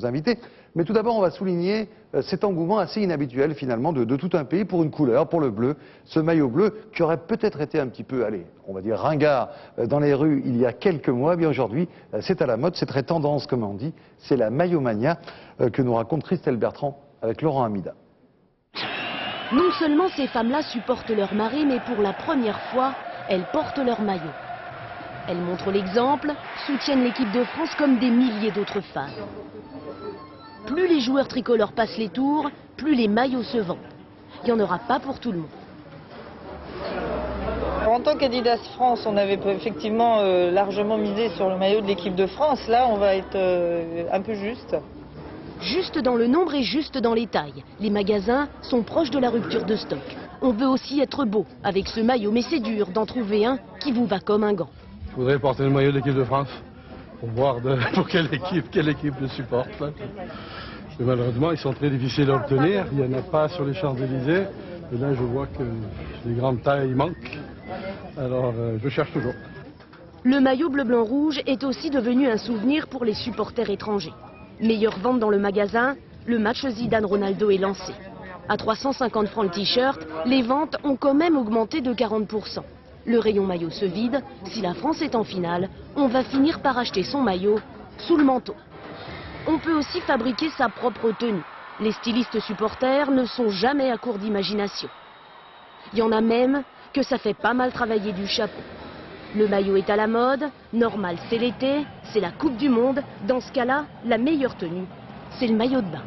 invités. Mais tout d'abord, on va souligner cet engouement assez inhabituel finalement de tout un pays pour une couleur, pour le bleu. Ce maillot bleu qui aurait peut-être été un petit peu, allez, on va dire ringard dans les rues il y a quelques mois. Eh bien aujourd'hui, c'est à la mode, c'est très tendance comme on dit. C'est la maillomania que nous raconte Christelle Bertrand avec Laurent Amida. Non seulement ces femmes-là supportent leur mari, mais pour la première fois, elles portent leur maillot. Elles montrent l'exemple, soutiennent l'équipe de France comme des milliers d'autres fans. Plus les joueurs tricolores passent les tours, plus les maillots se vendent. Il n'y en aura pas pour tout le monde. En tant qu'Adidas France, on avait effectivement largement misé sur le maillot de l'équipe de France. Là, on va être un peu juste. Juste dans le nombre et juste dans les tailles. Les magasins sont proches de la rupture de stock. On veut aussi être beau avec ce maillot, mais c'est dur d'en trouver un qui vous va comme un gant. Je voudrais porter le maillot de l'équipe de France pour voir pour quelle équipe le supporte. Là. Et malheureusement, ils sont très difficiles à obtenir. Il n'y en a pas sur les Champs-Élysées. Et là, je vois que les grandes tailles manquent. Alors, je cherche toujours. Le maillot bleu-blanc-rouge est aussi devenu un souvenir pour les supporters étrangers. Meilleure vente dans le magasin, le match Zidane-Ronaldo est lancé. À 350 francs le t-shirt, les ventes ont quand même augmenté de 40%. Le rayon maillot se vide. Si la France est en finale, on va finir par acheter son maillot sous le manteau. On peut aussi fabriquer sa propre tenue. Les stylistes supporters ne sont jamais à court d'imagination. Il y en a même que ça fait pas mal travailler du chapeau. Le maillot est à la mode, normal c'est l'été, c'est la Coupe du Monde. Dans ce cas-là, la meilleure tenue, c'est le maillot de bain.